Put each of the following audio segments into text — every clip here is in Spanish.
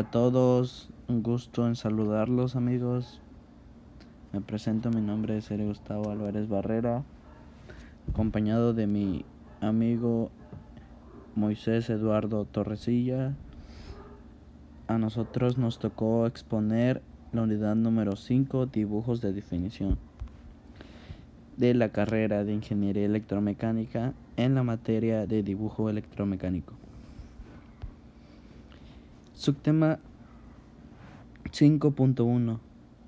Hola a todos, un gusto en saludarlos amigos. Me presento, mi nombre es Sergio Gustavo Álvarez Barrera, acompañado de mi amigo Moisés Eduardo Torresilla. A nosotros nos tocó exponer la unidad número 5, dibujos de definición, de la carrera de Ingeniería Electromecánica en la materia de dibujo electromecánico. Subtema 5.1: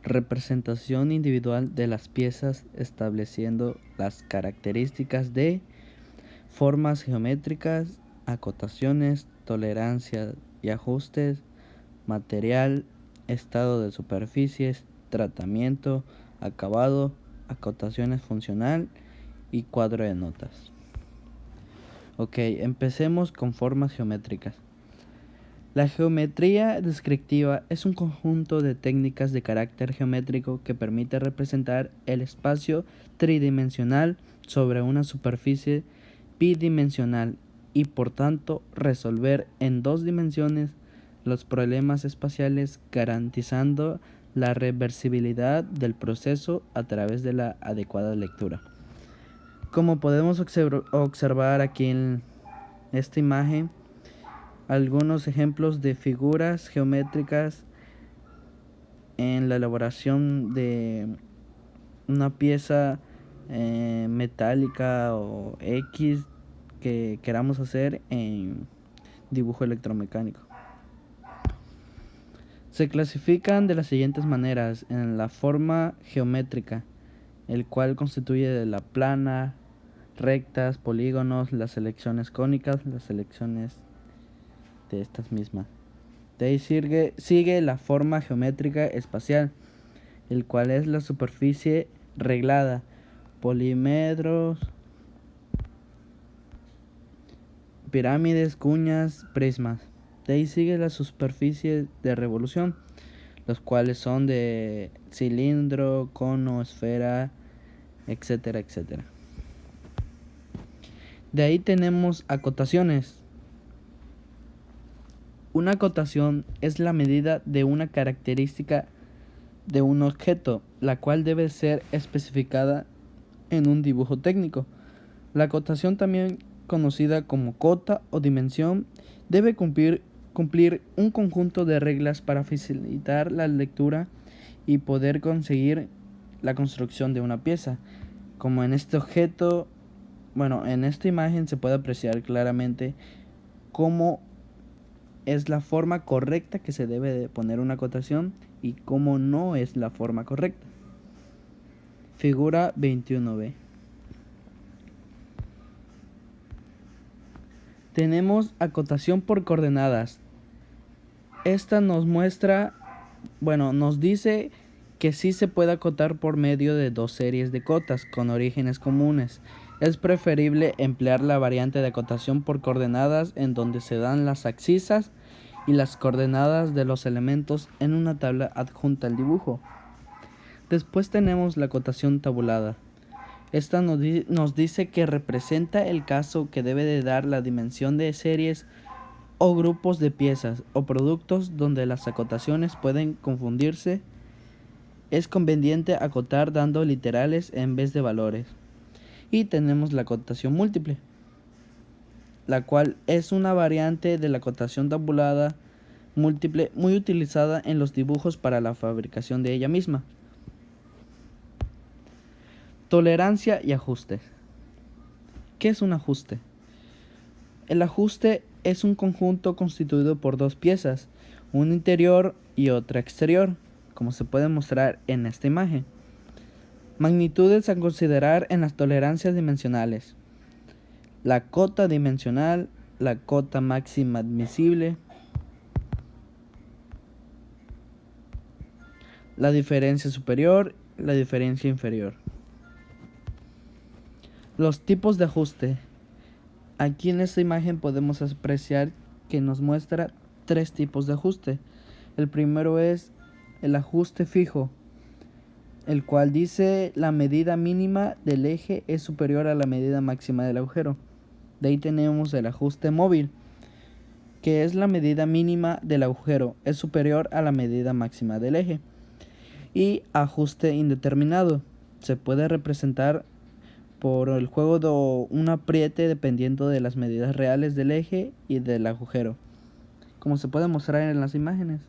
representación individual de las piezas, estableciendo las características de formas geométricas, acotaciones, tolerancia y ajustes, material, estado de superficies, tratamiento, acabado, acotaciones funcional y cuadro de notas. Ok, empecemos con formas geométricas. La geometría descriptiva es un conjunto de técnicas de carácter geométrico que permite representar el espacio tridimensional sobre una superficie bidimensional y por tanto resolver en dos dimensiones los problemas espaciales, garantizando la reversibilidad del proceso a través de la adecuada lectura. Como podemos observar aquí en esta imagen, algunos ejemplos de figuras geométricas en la elaboración de una pieza metálica o X que queramos hacer en dibujo electromecánico. Se clasifican de las siguientes maneras: en la forma geométrica, el cual constituye de la plana, rectas, polígonos, las secciones cónicas, las secciones de estas mismas. De ahí sigue la forma geométrica espacial, el cual es la superficie reglada, polímetros, pirámides, cuñas, prismas. De ahí sigue la superficie de revolución, los cuales son de cilindro, cono, esfera, etcétera, etcétera. De ahí tenemos acotaciones. Una acotación es la medida de una característica de un objeto, la cual debe ser especificada en un dibujo técnico. La acotación, también conocida como cota o dimensión, debe cumplir un conjunto de reglas para facilitar la lectura y poder conseguir la construcción de una pieza. Como en este objeto, en esta imagen se puede apreciar claramente cómo es la forma correcta que se debe de poner una acotación y cómo no es la forma correcta. Figura 21b. Tenemos acotación por coordenadas. Esta nos dice que sí se puede acotar por medio de dos series de cotas con orígenes comunes. Es preferible emplear la variante de acotación por coordenadas, en donde se dan las abscisas y las coordenadas de los elementos en una tabla adjunta al dibujo. Después tenemos la acotación tabulada. Esta nos dice que representa el caso que debe de dar la dimensión de series o grupos de piezas o productos donde las acotaciones pueden confundirse. Es conveniente acotar dando literales en vez de valores. Y tenemos la acotación múltiple, la cual es una variante de la acotación tabulada múltiple muy utilizada en los dibujos para la fabricación de ella misma. Tolerancia y ajustes. ¿Qué es un ajuste? El ajuste es un conjunto constituido por dos piezas, una interior y otra exterior, como se puede mostrar en esta imagen. Magnitudes a considerar en las tolerancias dimensionales: la cota dimensional, la cota máxima admisible, la diferencia superior, la diferencia inferior. Los tipos de ajuste. Aquí en esta imagen podemos apreciar que nos muestra tres tipos de ajuste. El primero es el ajuste fijo, el cual dice la medida mínima del eje es superior a la medida máxima del agujero. De ahí tenemos el ajuste móvil, que es la medida mínima del agujero, es superior a la medida máxima del eje. Y ajuste indeterminado, se puede representar por el juego de un apriete dependiendo de las medidas reales del eje y del agujero, como se puede mostrar en las imágenes.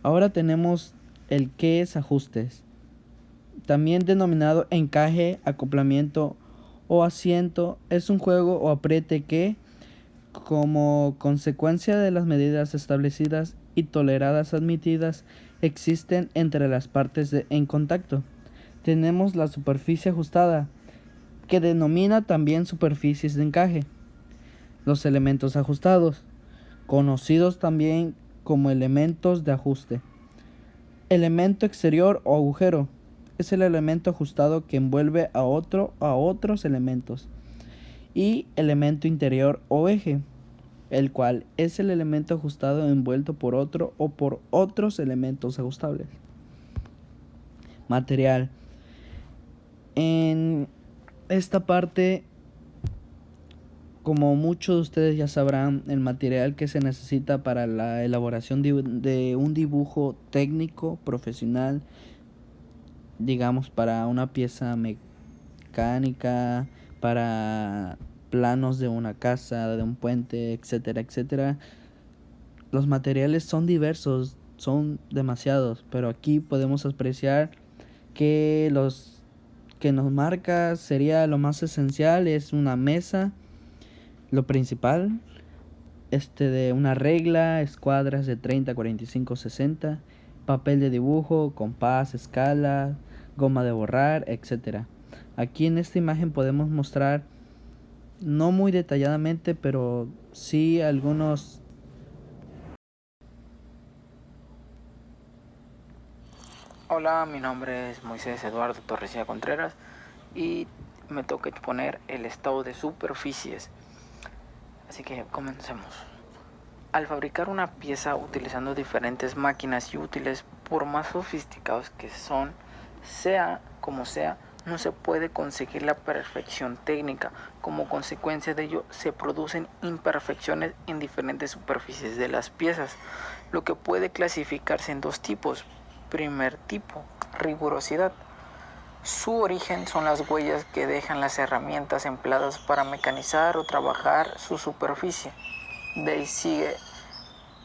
Ahora tenemos el que es ajustes, también denominado encaje, acoplamiento o asiento. Es un juego o apriete que, como consecuencia de las medidas establecidas y toleradas admitidas, existen entre las partes en contacto. Tenemos la superficie ajustada, que denomina también superficies de encaje. Los elementos ajustados, conocidos también como elementos de ajuste. Elemento exterior o agujero es el elemento ajustado que envuelve a otros elementos. Y elemento interior o eje, el cual es el elemento ajustado envuelto por otro o por otros elementos ajustables. Material. En esta parte, como muchos de ustedes ya sabrán, el material que se necesita para la elaboración de un dibujo técnico, profesional, digamos para una pieza mecánica, para planos de una casa, de un puente, etcétera, etcétera. Los materiales son diversos, son demasiados, pero aquí podemos apreciar que los que nos marca sería lo más esencial, es una mesa, lo principal, de una regla, escuadras de 30, 45, 60, papel de dibujo, compás, escala, goma de borrar, etcétera. Aquí en esta imagen podemos mostrar, no muy detalladamente, pero sí algunos. Hola, mi nombre es Moisés Eduardo Torrecilla Contreras y me toca exponer el estado de superficies. Así que comencemos. Al fabricar una pieza utilizando diferentes máquinas y útiles, por más sofisticados que son, sea como sea, no se puede conseguir la perfección técnica. Como consecuencia de ello, se producen imperfecciones en diferentes superficies de las piezas, lo que puede clasificarse en dos tipos. Primer tipo, rigurosidad. Su origen son las huellas que dejan las herramientas empleadas para mecanizar o trabajar su superficie. De ahí sigue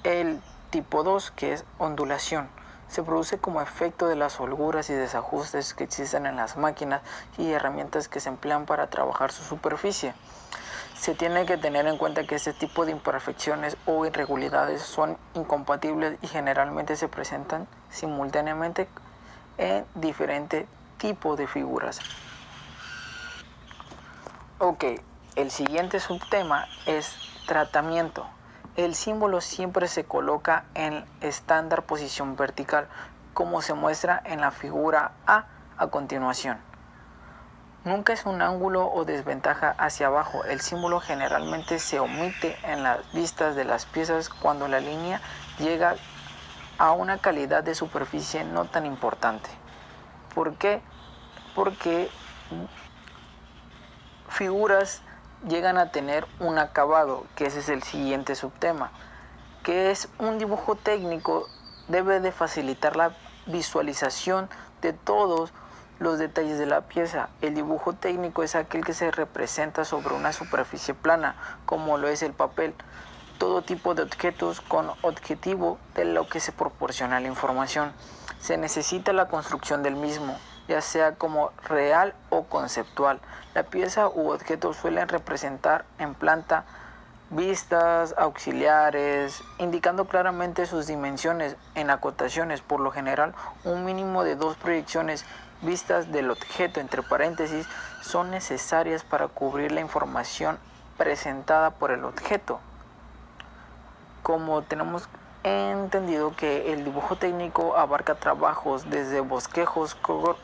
el tipo 2, que es ondulación. Se produce como efecto de las holguras y desajustes que existen en las máquinas y herramientas que se emplean para trabajar su superficie. Se tiene que tener en cuenta que este tipo de imperfecciones o irregularidades son incompatibles y generalmente se presentan simultáneamente en diferentes tipos de figuras. Ok, el siguiente subtema es tratamiento. El símbolo siempre se coloca en estándar posición vertical, como se muestra en la figura a continuación. Nunca es un ángulo o desventaja hacia abajo. El símbolo generalmente se omite en las vistas de las piezas cuando la línea llega a una calidad de superficie no tan importante. ¿Por qué? Porque figuras llegan a tener un acabado, que ese es el siguiente subtema, que es un dibujo técnico, debe de facilitar la visualización de todos los detalles de la pieza. El dibujo técnico es aquel que se representa sobre una superficie plana, como lo es el papel, todo tipo de objetos con objetivo de lo que se proporciona la información. Se necesita la construcción del mismo, ya sea como real o conceptual. La pieza u objeto suelen representar en planta vistas auxiliares, indicando claramente sus dimensiones en acotaciones, por lo general un mínimo de 2 proyecciones vistas del objeto entre paréntesis son necesarias para cubrir la información presentada por el objeto. Como tenemos entendido que el dibujo técnico abarca trabajos desde bosquejos,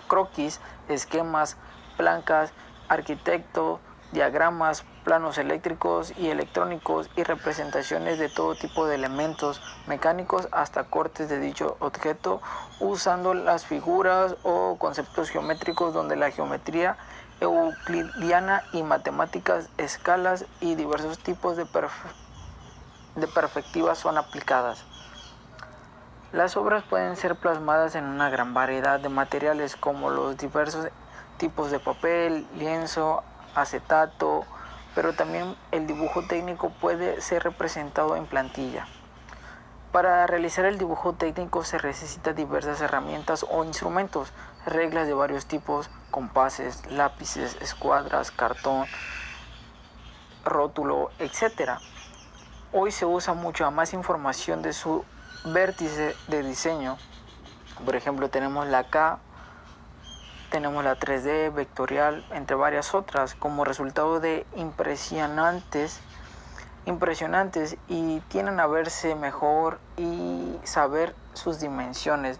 croquis, esquemas, plancas, arquitecto, diagramas, planos eléctricos y electrónicos y representaciones de todo tipo de elementos mecánicos hasta cortes de dicho objeto usando las figuras o conceptos geométricos donde la geometría euclidiana y matemáticas, escalas y diversos tipos de perspectivas son aplicadas. Las obras pueden ser plasmadas en una gran variedad de materiales como los diversos tipos de papel, lienzo, acetato, pero también el dibujo técnico puede ser representado en plantilla. Para realizar el dibujo técnico se necesitan diversas herramientas o instrumentos, reglas de varios tipos, compases, lápices, escuadras, cartón, rótulo, etc. Hoy se usa mucha más información de su vértice de diseño. Por ejemplo, tenemos la K, tenemos la 3D, vectorial, entre varias otras, como resultado de impresionantes y tienen a verse mejor y saber sus dimensiones.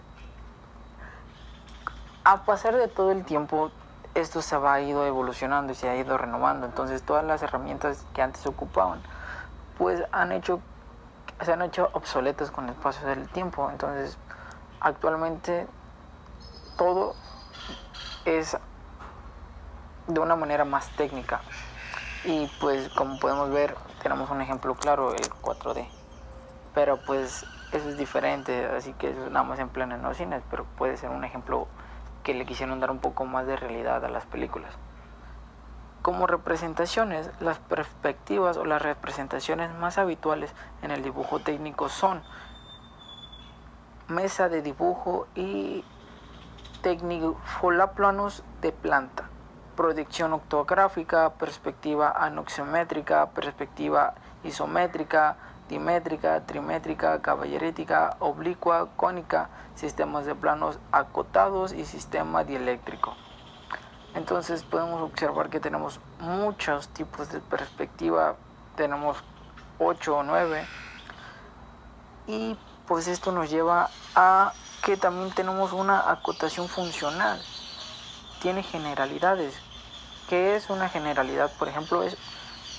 A pasar de todo el tiempo, esto se ha ido evolucionando y se ha ido renovando. Entonces, todas las herramientas que antes se ocupaban, pues se han hecho obsoletas con el paso del tiempo. Entonces, actualmente todo es de una manera más técnica. Y pues, como podemos ver, tenemos un ejemplo claro, el 4D. Pero pues eso es diferente, así que eso nada más se emplea en los cines, pero puede ser un ejemplo que le quisieron dar un poco más de realidad a las películas. Como representaciones, las perspectivas o las representaciones más habituales en el dibujo técnico son mesa de dibujo y tecnifolaplanos de planta, proyección ortográfica, perspectiva anoxiométrica, perspectiva isométrica, dimétrica, trimétrica, caballerítica, oblicua, cónica, sistemas de planos acotados y sistema dieléctrico. Entonces podemos observar que tenemos muchos tipos de perspectiva, tenemos 8 o 9, y pues esto nos lleva a que también tenemos una acotación funcional. Tiene generalidades. ¿Qué es una generalidad? Por ejemplo, es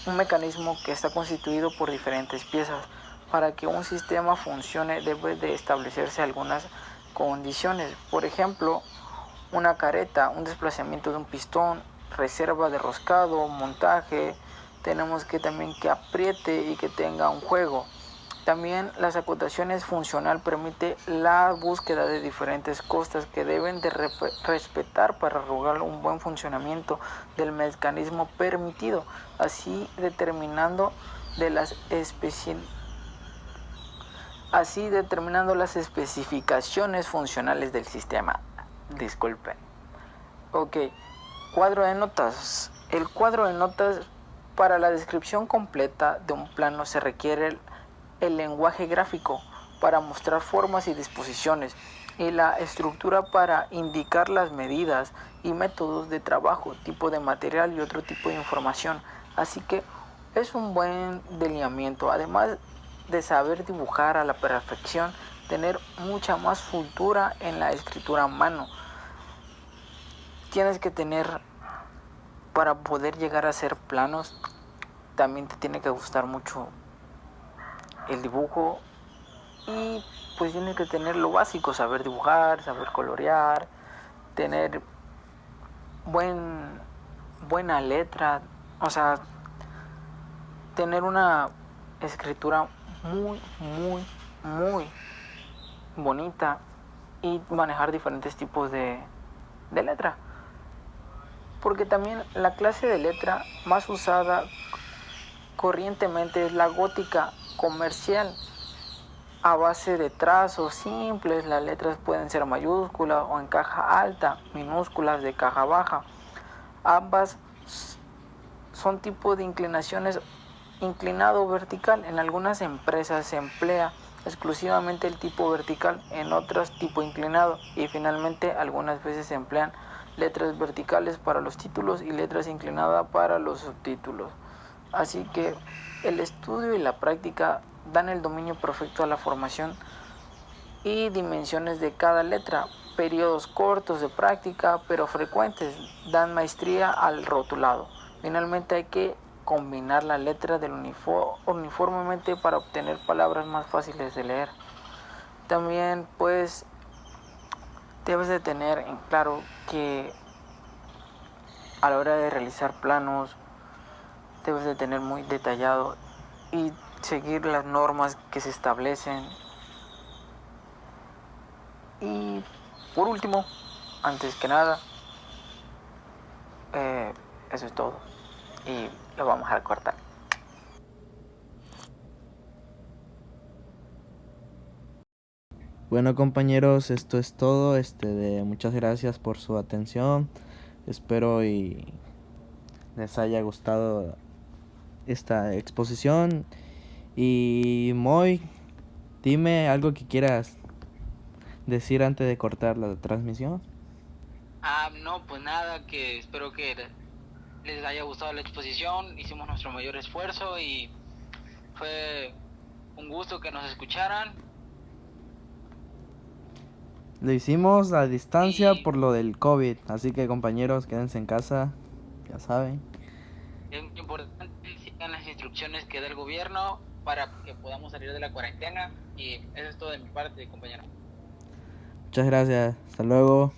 un mecanismo que está constituido por diferentes piezas. Para que un sistema funcione debe de establecerse algunas condiciones. Por ejemplo, una careta, un desplazamiento de un pistón, reserva de roscado, montaje. Tenemos que también que apriete y que tenga un juego. También las acotaciones funcional permite la búsqueda de diferentes costas que deben de respetar para lograr un buen funcionamiento del mecanismo permitido, así determinando las especificaciones funcionales del sistema. Disculpen. Ok, cuadro de notas. El cuadro de notas, para la descripción completa de un plano se requiere el lenguaje gráfico para mostrar formas y disposiciones, y la estructura para indicar las medidas y métodos de trabajo, tipo de material y otro tipo de información. Así que es un buen delineamiento, además de saber dibujar a la perfección, tener mucha más cultura en la escritura a mano. Tienes que tener, para poder llegar a hacer planos, también te tiene que gustar mucho el dibujo, y pues tienes que tener lo básico, saber dibujar, saber colorear, tener buena letra, o sea, tener una escritura muy bonita y manejar diferentes tipos de letra. Porque también la clase de letra más usada corrientemente es la gótica comercial, a base de trazos simples. Las letras pueden ser mayúsculas o en caja alta, minúsculas de caja baja. Ambas son tipo de inclinaciones inclinado o vertical. En algunas empresas se emplea exclusivamente el tipo vertical, en otras tipo inclinado, y finalmente algunas veces se emplean letras verticales para los títulos y letras inclinadas para los subtítulos. Así que el estudio y la práctica dan el dominio perfecto a la formación y dimensiones de cada letra. Periodos cortos de práctica pero frecuentes dan maestría al rotulado. Finalmente hay que combinar la letra uniformemente para obtener palabras más fáciles de leer. También pues debes de tener en claro que a la hora de realizar planos debes de tener muy detallado y seguir las normas que se establecen. Y por último, antes que nada, eso es todo. Y lo vamos a cortar. Bueno, compañeros, esto es todo. Muchas gracias por su atención. Espero y les haya gustado esta exposición. Y Moy, dime algo que quieras decir antes de cortar la transmisión. No, pues nada, que espero que les haya gustado la exposición. Hicimos nuestro mayor esfuerzo y fue un gusto que nos escucharan. Lo hicimos a distancia Y por lo del COVID, así que compañeros, quédense en casa, ya saben. es muy importante que sigan las instrucciones que da el gobierno para que podamos salir de la cuarentena. Y eso es todo de mi parte, compañero. Muchas gracias, hasta luego.